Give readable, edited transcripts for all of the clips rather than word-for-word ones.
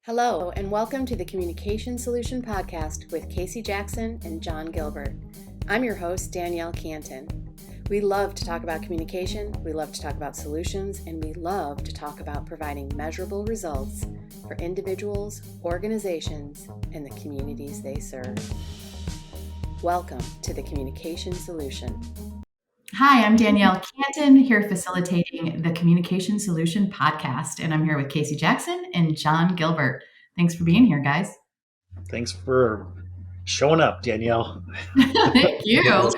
Hello, and welcome to the Communication Solution Podcast with Casey Jackson and John Gilbert. I'm your host, Danielle Cantin. We love to talk about communication, we love to talk about solutions, and we love to talk about providing measurable results for individuals, organizations, and the communities they serve. Welcome to the Communication Solution. Hi, I'm Danielle Cantin, here facilitating the Communication Solution Podcast, and I'm here with Casey Jackson and John Gilbert. Thanks for being here, guys. Thanks for showing up, Danielle. Thank you.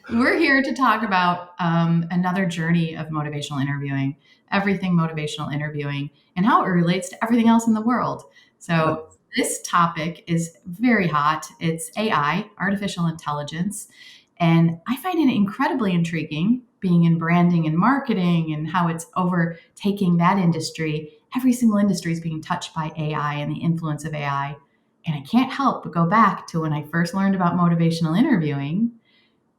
We're here to talk about another journey of motivational interviewing, everything motivational interviewing, and how it relates to everything else in the world. So this topic is very hot. It's AI, artificial intelligence. And I find it incredibly intriguing being in branding and marketing and how it's overtaking that industry. Every single industry is being touched by AI and the influence of AI. And I can't help but go back to when I first learned about motivational interviewing.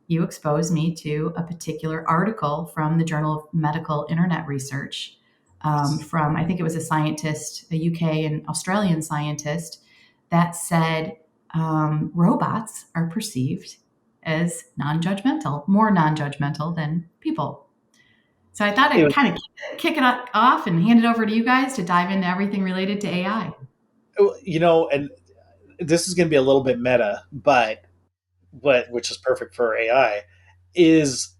You exposed me to a particular article from the Journal of Medical Internet Research from, I think it was a scientist, a UK and Australian scientist, that said robots are perceived as non-judgmental, more non-judgmental than people. So I thought I'd kind of kick it off and hand it over to you guys to dive into everything related to AI. And this is going to be a little bit meta, but which is perfect for AI, is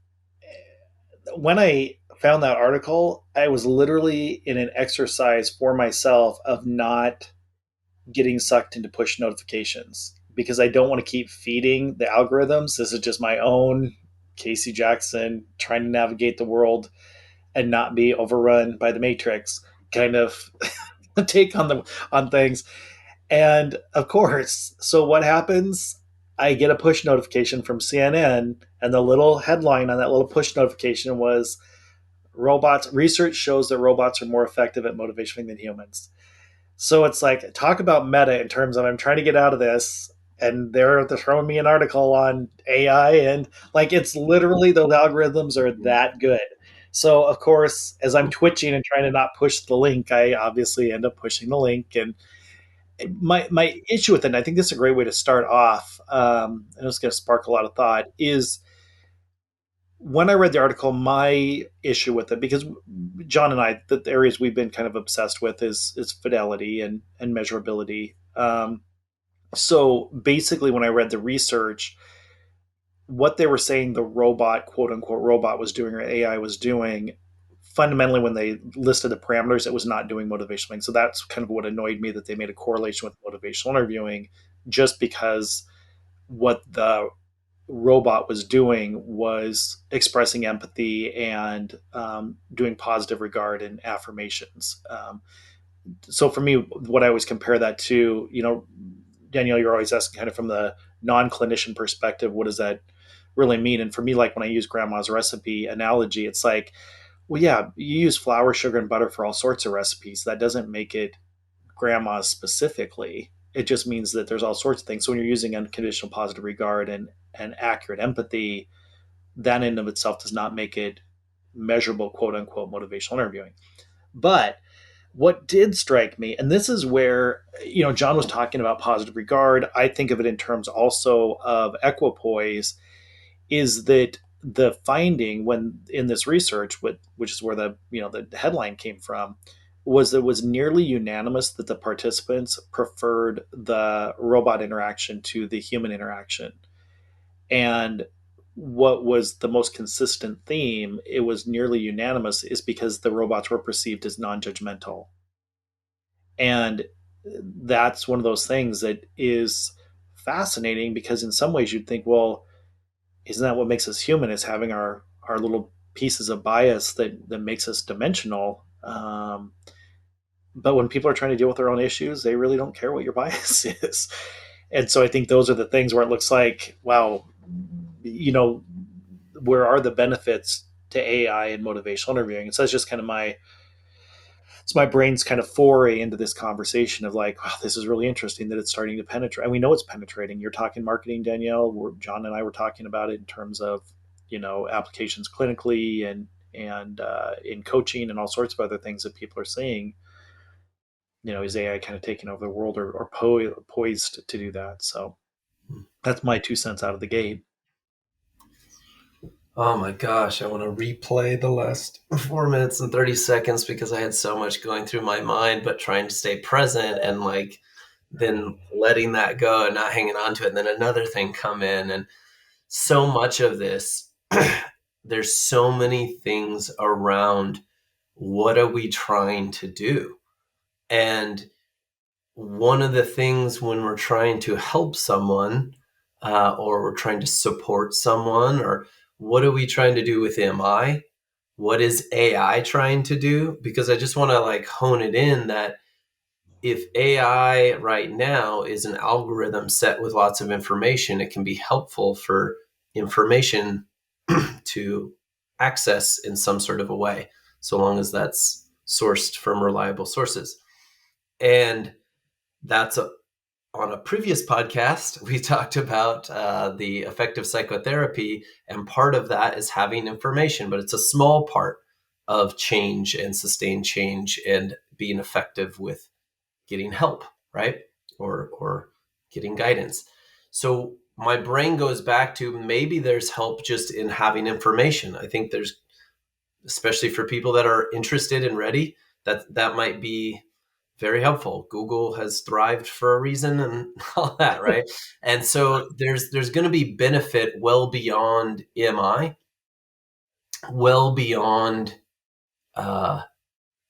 when I found that article, I was literally in an exercise for myself of not getting sucked into push notifications because I don't want to keep feeding the algorithms. This is just my own Casey Jackson trying to navigate the world and not be overrun by the Matrix kind of take on things. And of course, so what happens? I get a push notification from CNN, and the little headline on that little push notification was research shows that robots are more effective at motivation than humans. So it's like, talk about meta in terms of I'm trying to get out of this, and they're throwing me an article on AI, and like it's literally those algorithms are that good. So of course, as I'm twitching and trying to not push the link, I obviously end up pushing the link. And my issue with it, and I think this is a great way to start off, and it's going to spark a lot of thought, is when I read the article, my issue with it, because John and I, the areas we've been kind of obsessed with is fidelity and measurability. So basically, when I read the research, what they were saying the robot, quote unquote, robot was doing or AI was doing, fundamentally, when they listed the parameters, it was not doing motivational. So that's kind of what annoyed me, that they made a correlation with motivational interviewing, just because what the robot was doing was expressing empathy and doing positive regard and affirmations. So for me, what I always compare that to, Danielle, you're always asking kind of from the non-clinician perspective, what does that really mean? And for me, like when I use grandma's recipe analogy, it's like, well, yeah, you use flour, sugar, and butter for all sorts of recipes. That doesn't make it grandma's specifically. It just means that there's all sorts of things. So when you're using unconditional positive regard and accurate empathy, that in of itself does not make it measurable, quote unquote, motivational interviewing. But what did strike me, and this is where, John was talking about positive regard. I think of it in terms also of equipoise, is that the finding when in this research, which is where the headline came from, was that it was nearly unanimous that the participants preferred the robot interaction to the human interaction. And what was the most consistent theme, it was nearly unanimous, is because the robots were perceived as non-judgmental. And that's one of those things that is fascinating, because in some ways you'd think, well, isn't that what makes us human, is having our little pieces of bias that makes us dimensional. But when people are trying to deal with their own issues, they really don't care what your bias is. And so I think those are the things where it looks like, wow, where are the benefits to AI and motivational interviewing? And so it's just kind of my brain's kind of foray into this conversation of like, wow, this is really interesting that it's starting to penetrate. And we know it's penetrating. You're talking marketing, Danielle. John and I were talking about it in terms of, applications clinically and in coaching and all sorts of other things that people are seeing. is AI kind of taking over the world or poised to do that? So that's my 2 cents out of the gate. Oh my gosh, I want to replay the last 4 minutes and 30 seconds because I had so much going through my mind, but trying to stay present and like then letting that go and not hanging on to it. And then another thing come in, and so much of this, there's so many things around what are we trying to do? And one of the things when we're trying to help someone or we're trying to support someone, or what are we trying to do with MI? What is AI trying to do? Because I just want to like hone it in that if AI right now is an algorithm set with lots of information, it can be helpful for information to access in some sort of a way, so long as that's sourced from reliable sources. And that's on a previous podcast, we talked about the effective psychotherapy, and part of that is having information, but it's a small part of change and sustained change and being effective with getting help, right? Or getting guidance. So my brain goes back to maybe there's help just in having information. I think there's, especially for people that are interested and ready, that might be very helpful. Google has thrived for a reason and all that, right? And so there's going to be benefit well beyond MI, well beyond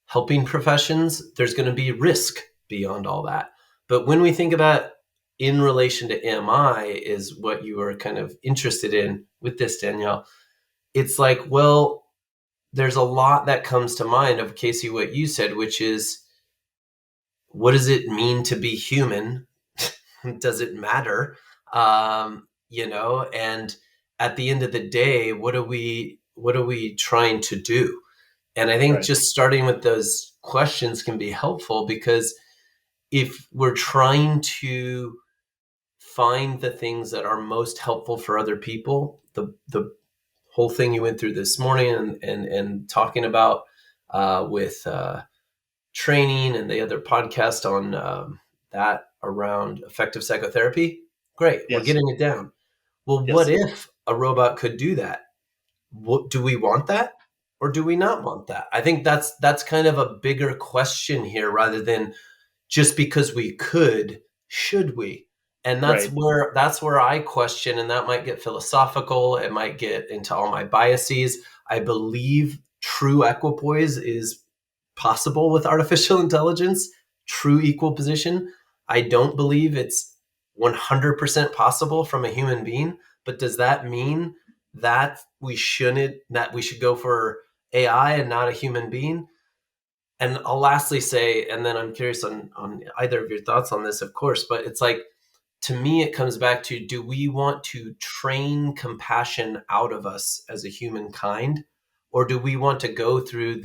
helping professions. There's going to be risk beyond all that. But when we think about in relation to MI is what you are kind of interested in with this, Danielle. It's like, well, there's a lot that comes to mind of, Casey, what you said, which is, what does it mean to be human? Does it matter? And at the end of the day, what are we trying to do? And I think just starting with those questions can be helpful, because if we're trying to find the things that are most helpful for other people, the whole thing you went through this morning and talking about with training and the other podcast on that around effective psychotherapy, great. Yes. We're getting it down. Well, yes. What if a robot could do that? Do we want that, or do we not want that? I think that's kind of a bigger question here, rather than just because we could, should we? And that's where I question, and that might get philosophical. It might get into all my biases. I believe true equipoise is possible with artificial intelligence, true equal position. I don't believe it's 100% possible from a human being, but does that mean that we should go for AI and not a human being? And I'll lastly say, and then I'm curious on either of your thoughts on this, of course, but it's like, to me, it comes back to, do we want to train compassion out of us as a humankind, or do we want to go through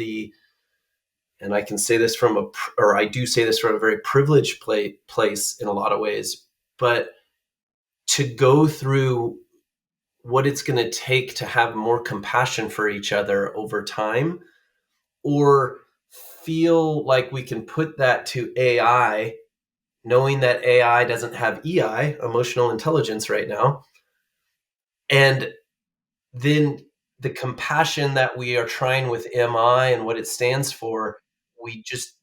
and I can say this I do say this from a very privileged place in a lot of ways, but to go through what it's going to take to have more compassion for each other over time, or feel like we can put that to AI, knowing that AI doesn't have EI, emotional intelligence, right now. And then the compassion that we are trying with MI and what it stands for, we just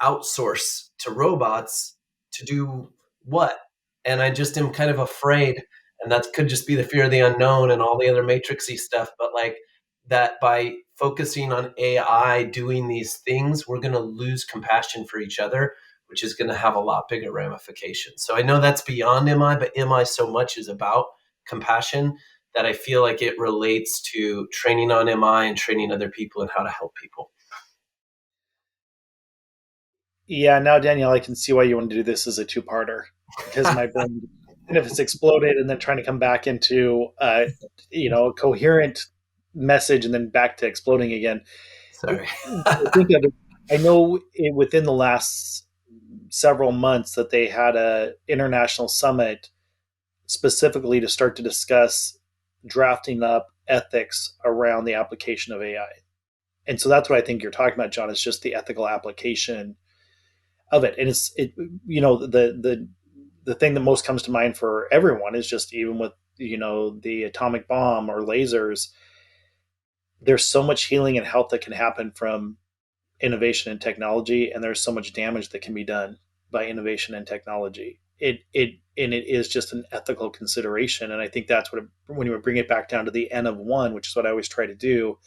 outsource to robots to do what? And I just am kind of afraid, and that could just be the fear of the unknown and all the other matrixy stuff, but like that by focusing on AI doing these things, we're going to lose compassion for each other, which is going to have a lot bigger ramifications. So I know that's beyond MI, but MI so much is about compassion that I feel like it relates to training on MI and training other people and how to help people. Yeah, now, Danielle, I can see why you want to do this as a two-parter, because my brain, and if it's exploded and then trying to come back into a coherent message and then back to exploding again. Sorry. I know within the last several months that they had a international summit specifically to start to discuss drafting up ethics around the application of AI. And so that's what I think you're talking about, John, is just the ethical application. of it. And the thing that most comes to mind for everyone is just, even with, the atomic bomb or lasers, there's so much healing and health that can happen from innovation and technology, and there's so much damage that can be done by innovation and technology. It is just an ethical consideration, and I think that's when you bring it back down to the N of one, which is what I always try to do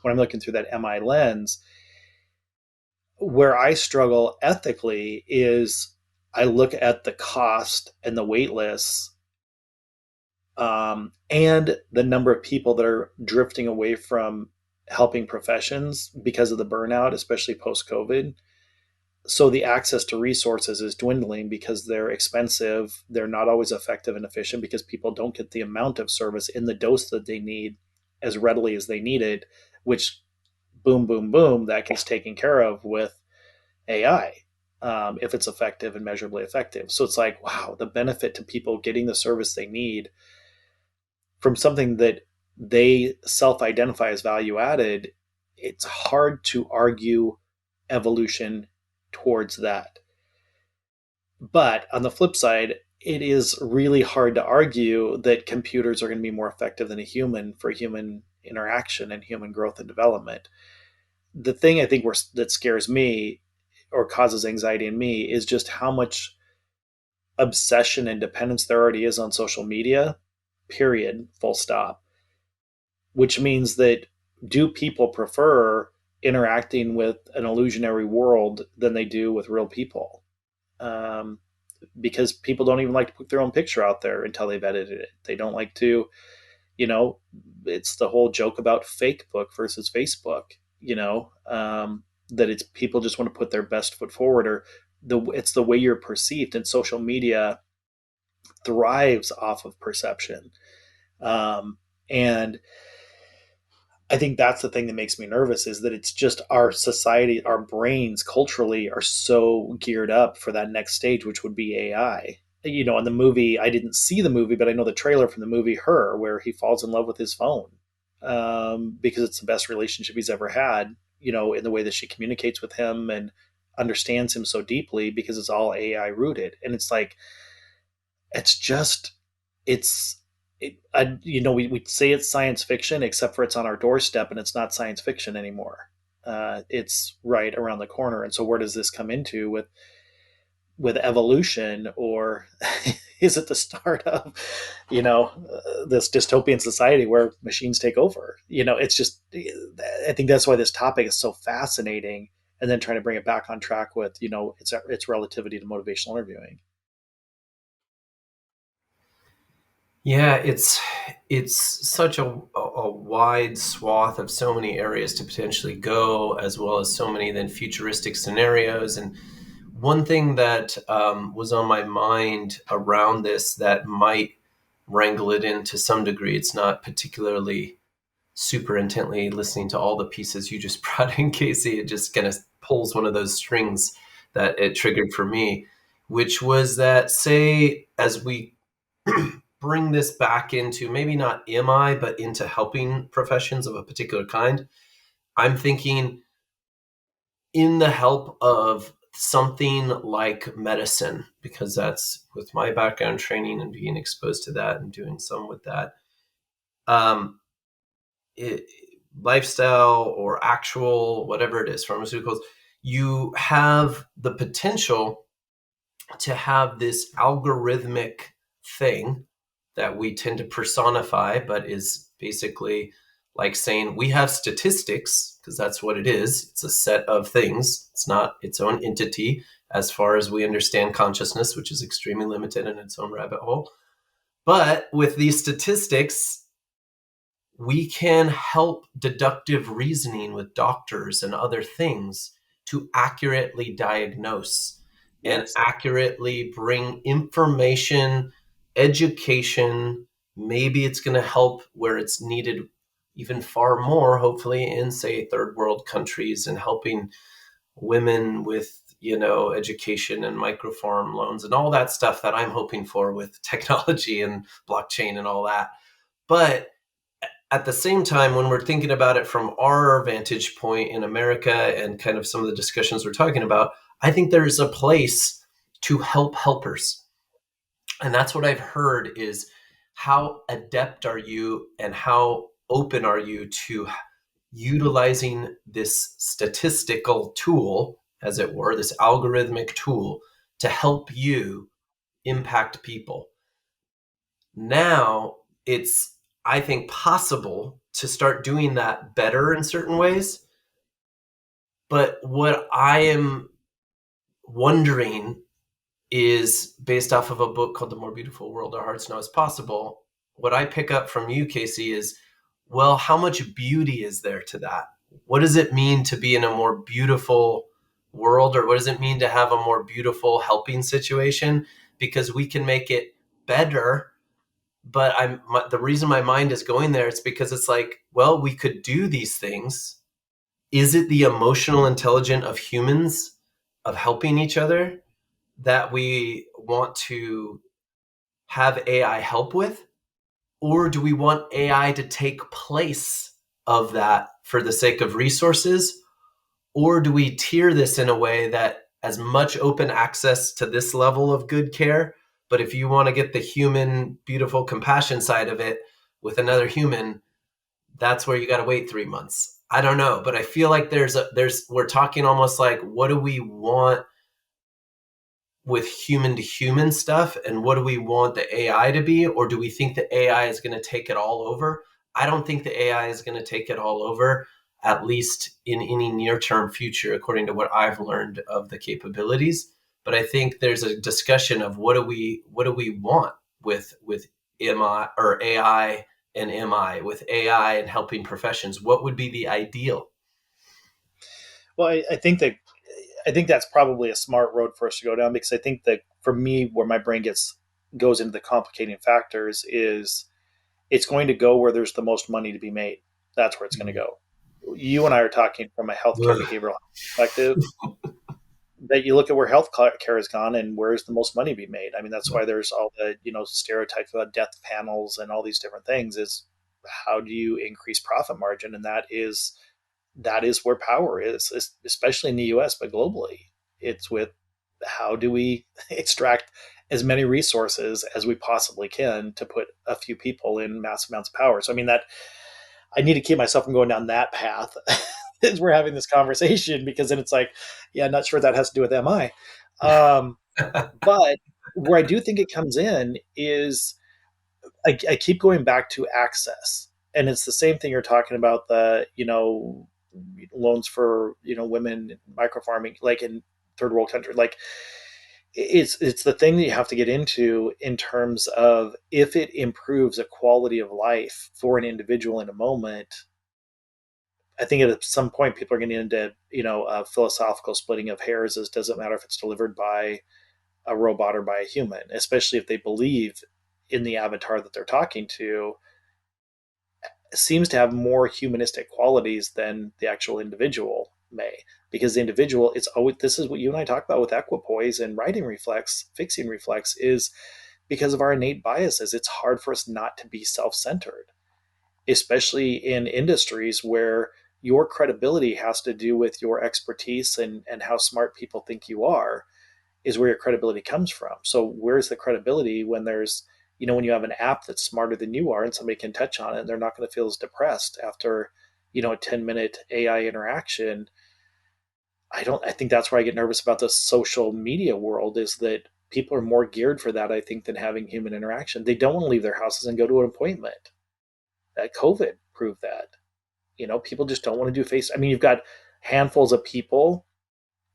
when I'm looking through that MI lens. Where I struggle ethically is I look at the cost and the wait lists, and the number of people that are drifting away from helping professions because of the burnout, especially post-COVID. So the access to resources is dwindling because they're expensive. They're not always effective and efficient because people don't get the amount of service in the dose that they need as readily as they need it, which boom, boom, boom, that gets taken care of with AI, if it's effective and measurably effective. So it's like, wow, the benefit to people getting the service they need from something that they self-identify as value added, it's hard to argue evolution towards that. But on the flip side, it is really hard to argue that computers are going to be more effective than a human for human interaction and human growth and development. The thing I think that scares me or causes anxiety in me is just how much obsession and dependence there already is on social media, period, full stop. Which means that, do people prefer interacting with an illusionary world than they do with real people? Because people don't even like to put their own picture out there until they've edited it. They don't like to, it's the whole joke about fake book versus Facebook, that it's people just want to put their best foot forward, or it's the way you're perceived, and social media thrives off of perception. And I think that's the thing that makes me nervous, is that it's just our society, our brains culturally are so geared up for that next stage, which would be AI. In the movie, I didn't see the movie, but I know the trailer from the movie Her, where he falls in love with his phone, because it's the best relationship he's ever had, in the way that she communicates with him and understands him so deeply, because it's all AI rooted. And it's like, we say it's science fiction, except for it's on our doorstep, and it's not science fiction anymore. It's right around the corner. And so where does this come into with evolution, or is it the start of, this dystopian society where machines take over? It's just, I think that's why this topic is so fascinating. And then trying to bring it back on track with, its relativity to motivational interviewing. Yeah, it's such a wide swath of so many areas to potentially go, as well as so many then futuristic scenarios. And one thing that was on my mind around this that might wrangle it in to some degree, it's not particularly super intently listening to all the pieces you just brought in, Casey. It just kind of pulls one of those strings that it triggered for me, which was that, say, as we bring this back into maybe not MI, but into helping professions of a particular kind, I'm thinking in the help of something like medicine, because that's with my background training and being exposed to that and doing some with that. Lifestyle or actual, whatever it is, pharmaceuticals, you have the potential to have this algorithmic thing that we tend to personify, but is basically like saying we have statistics, because that's what it is. It's a set of things. It's not its own entity as far as we understand consciousness, which is extremely limited in its own rabbit hole. But with these statistics, we can help deductive reasoning with doctors and other things to accurately diagnose and accurately bring information, education. Maybe it's going to help where it's needed even far more, hopefully, in, say, third world countries, and helping women with, education and microfarm loans and all that stuff that I'm hoping for with technology and blockchain and all that. But at the same time, when we're thinking about it from our vantage point in America and kind of some of the discussions we're talking about, I think there's a place to help helpers. And that's what I've heard is, how adept are you and how open are you to utilizing this statistical tool, as it were, this algorithmic tool, to help you impact people. Now it's, I think, possible to start doing that better in certain ways. But what I am wondering is, based off of a book called The More Beautiful World Our Hearts Know Is Possible, what I pick up from you, Casey, is, well, how much beauty is there to that? What does it mean to be in a more beautiful world? Or what does it mean to have a more beautiful helping situation? Because we can make it better. But the reason my mind is going there is because it's like, well, we could do these things. Is it the emotional intelligence of humans, of helping each other, that we want to have AI help with? Or do we want AI to take place of that for the sake of resources? Or do we tier this in a way that as much open access to this level of good care, but if you want to get the human, beautiful compassion side of it with another human, that's where you got to wait 3 months. I don't know, but I feel like we're talking almost like, what do we want with human to human stuff, and what do we want the AI to be? Or do we think the AI is going to take it all over? I don't think the AI is going to take it all over, at least in any near-term future, according to what I've learned of the capabilities. But I think there's a discussion of what do we want with MI or AI and MI, with AI and helping professions. What would be the ideal? Well, I think that's probably a smart road for us to go down, because I think that for me, where my brain goes into the complicating factors is, it's going to go where there's the most money to be made. That's where it's going to go. You and I are talking from a healthcare behavioral perspective, that you look at where health care has gone and where's the most money to be made. I mean, that's why there's all the, stereotypes about death panels and all these different things, is how do you increase profit margin? And that is where power is, especially in the US, but globally. It's with, how do we extract as many resources as we possibly can to put a few people in massive amounts of power. So, I mean, that I need to keep myself from going down that path as we're having this conversation, because then it's like, yeah, I'm not sure that has to do with MI. But where I do think it comes in is, I keep going back to access. And it's the same thing you're talking about, the, loans for, women microfarming, like in third world countries. Like, it's the thing that you have to get into in terms of, if it improves a quality of life for an individual in a moment. I think at some point people are getting into, a philosophical splitting of hairs, as doesn't matter if it's delivered by a robot or by a human, especially if they believe in the avatar that they're talking to seems to have more humanistic qualities than the actual individual may. Because the individual, it's always, this is what you and I talk about with equipoise and writing reflex, fixing reflex, is because of our innate biases. It's hard for us not to be self-centered, especially in industries where your credibility has to do with your expertise and how smart people think you are, is where your credibility comes from. So where's the credibility when there's, when you have an app that's smarter than you are and somebody can touch on it and they're not going to feel as depressed after, a 10-minute AI interaction. I think that's where I get nervous about the social media world, is that people are more geared for that, I think, than having human interaction. They don't want to leave their houses and go to an appointment. That COVID proved that. People just don't want to do face. I mean, you've got handfuls of people,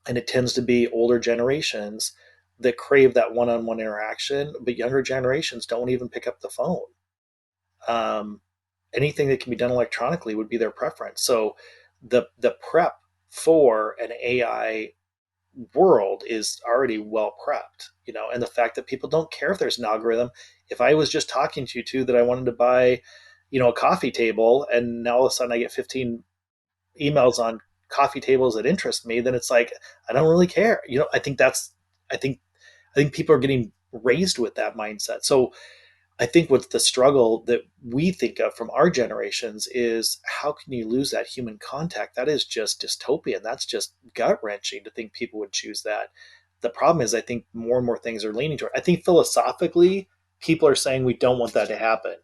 and it tends to be older generations that crave that one-on-one interaction, but younger generations don't even pick up the phone. Anything that can be done electronically would be their preference. So the prep for an AI world is already well prepped, and the fact that people don't care if there's an algorithm. If I was just talking to you two that I wanted to buy, a coffee table, and now all of a sudden I get 15 emails on coffee tables that interest me, then it's like, I don't really care. I think people are getting raised with that mindset. So I think what's the struggle that we think of from our generations is how can you lose that human contact? That is just dystopian. That's just gut wrenching to think people would choose that. The problem is, I think more and more things are leaning toward. I think philosophically, people are saying we don't want that to happen.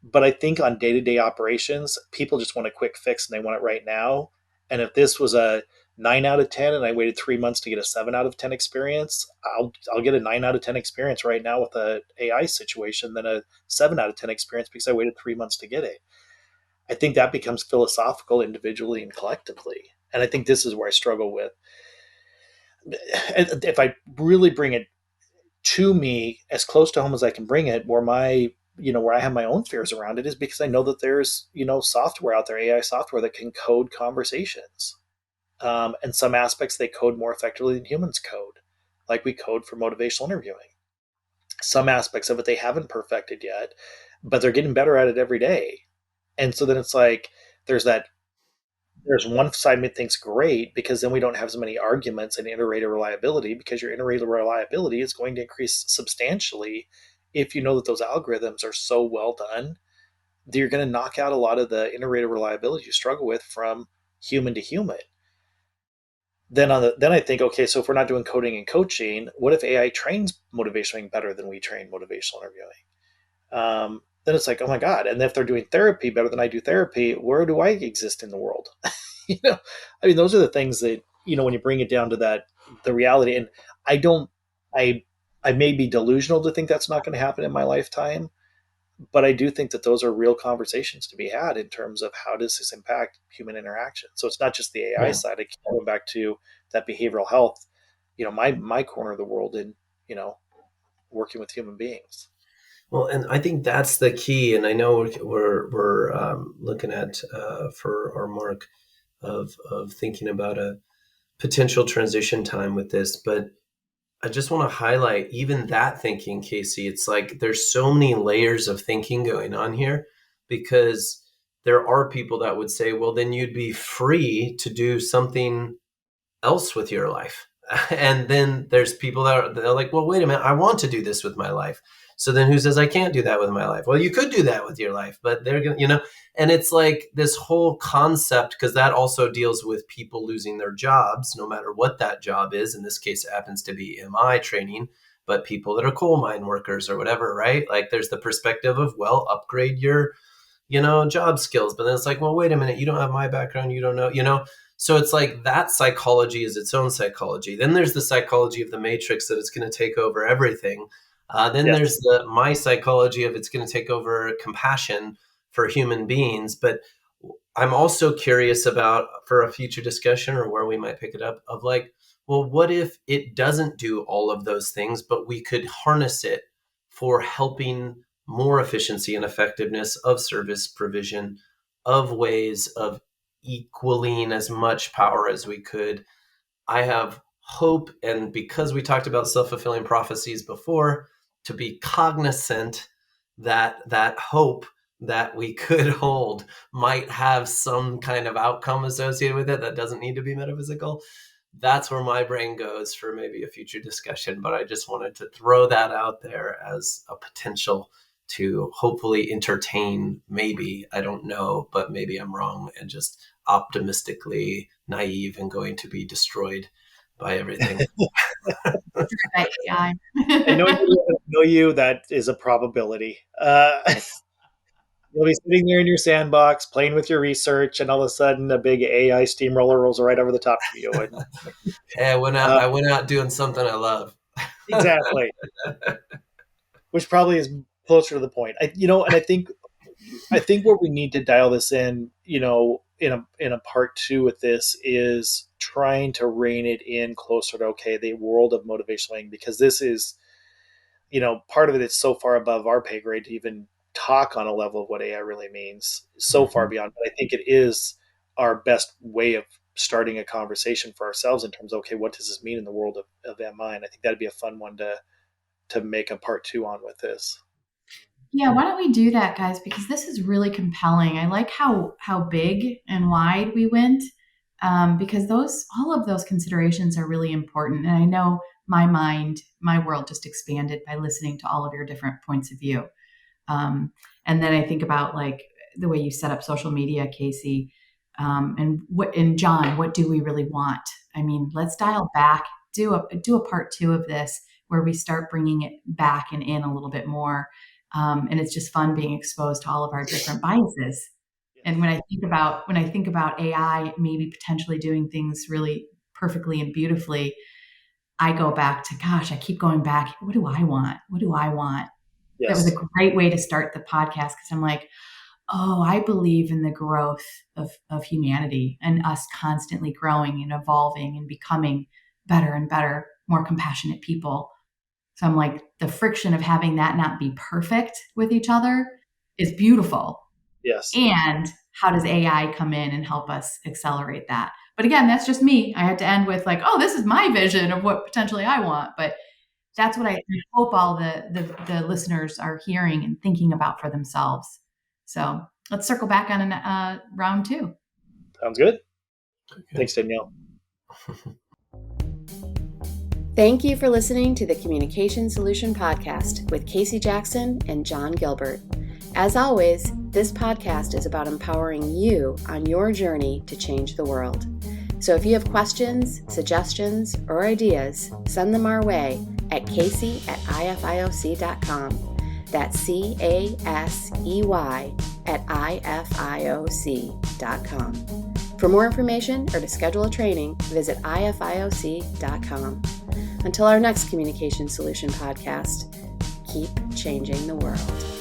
But I think on day to day operations, people just want a quick fix and they want it right now. And if this was a 9 out of 10 and I waited 3 months to get a 7 out of 10 experience, I'll get a 9 out of 10 experience right now with a AI situation than a 7 out of 10 experience because I waited 3 months to get it. I think that becomes philosophical individually and collectively. And I think this is where I struggle with. If I really bring it to me as close to home as I can bring it, where I have my own fears around it is because I know that there's, software out there, AI software that can code conversations. And some aspects they code more effectively than humans code, like we code for motivational interviewing. Some aspects of it they haven't perfected yet, but they're getting better at it every day. And so then it's like there's one side that thinks great because then we don't have so many arguments and iterative reliability, because your iterative reliability is going to increase substantially if you know that those algorithms are so well done that you're going to knock out a lot of the iterative reliability you struggle with from human to human. Then I think, okay, so if we're not doing coding and coaching, what if AI trains motivational better than we train motivational interviewing? Then it's like, oh my God. And if they're doing therapy better than I do therapy, where do I exist in the world? Those are the things that, when you bring it down to that, the reality. And I don't, I, I may be delusional to think that's not going to happen in my lifetime, but I do think that those are real conversations to be had in terms of how does this impact human interaction. So it's not just the AI side. I keep going back to that behavioral health, my corner of the world in, working with human beings. Well, and I think that's the key. And I know we're looking at for our mark of thinking about a potential transition time with this, but I just want to highlight even that thinking, Casey. It's like there's so many layers of thinking going on here, because there are people that would say, well, then you'd be free to do something else with your life. And then there's people they're like, well, wait a minute, I want to do this with my life. So then who says I can't do that with my life? Well, you could do that with your life, but they're going to, and it's like this whole concept, because that also deals with people losing their jobs, no matter what that job is. In this case, it happens to be MI training, but people that are coal mine workers or whatever, right? Like there's the perspective of, well, upgrade your, job skills. But then it's like, well, wait a minute, you don't have my background. You don't know. So it's like that psychology is its own psychology. Then there's the psychology of the matrix that it's going to take over everything. Then there's my psychology of it's going to take over compassion for human beings. But I'm also curious about, for a future discussion or where we might pick it up, of like, well, what if it doesn't do all of those things, but we could harness it for helping more efficiency and effectiveness of service provision, of ways of equaling as much power as we could. I have hope, and because we talked about self-fulfilling prophecies before, to be cognizant that hope that we could hold might have some kind of outcome associated with it that doesn't need to be metaphysical. That's where my brain goes for maybe a future discussion, but I just wanted to throw that out there as a potential to hopefully entertain. Maybe, I don't know, but maybe I'm wrong and just optimistically naive and going to be destroyed by everything. I know you, that is a probability. You'll be sitting there in your sandbox playing with your research, and all of a sudden a big AI steamroller rolls right over the top of you. And, hey, I went out doing something I love. Exactly. Which probably is closer to the point. And I think where we need to dial this in, in a part two with this, is trying to rein it in closer to, okay, the world of motivational, because this is, part of it is so far above our pay grade to even talk on a level of what AI really means, so far beyond. But I think it is our best way of starting a conversation for ourselves in terms of, okay, what does this mean in the world of MI? And I think that'd be a fun one to make a part two on with this. Yeah, why don't we do that, guys? Because this is really compelling. I like how big and wide we went, because all of those considerations are really important. And I know my world just expanded by listening to all of your different points of view. And then I think about like the way you set up social media, Casey, and John, what do we really want? I mean, let's dial back, do a part 2 of this where we start bringing it back and in a little bit more. And it's just fun being exposed to all of our different biases. And when I think about AI maybe potentially doing things really perfectly and beautifully, I go back to, gosh, I keep going back. What do I want? What do I want? Yes. That was a great way to start the podcast, because I'm like, oh, I believe in the growth of humanity and us constantly growing and evolving and becoming better and better, more compassionate people. So I'm like, the friction of having that not be perfect with each other is beautiful. Yes. And how does AI come in and help us accelerate that? But again, that's just me. I had to end with like, oh, this is my vision of what potentially I want. But that's what I hope all the listeners are hearing and thinking about for themselves. So let's circle back on round 2. Sounds good. Okay. Thanks, Danielle. Thank you for listening to the Communication Solution Podcast with Casey Jackson and John Gilbert. As always, this podcast is about empowering you on your journey to change the world. So if you have questions, suggestions, or ideas, send them our way at casey@ifioc.com. That's CASEY@ifioc.com. For more information or to schedule a training, visit ifioc.com. Until our next Communication Solution Podcast, keep changing the world.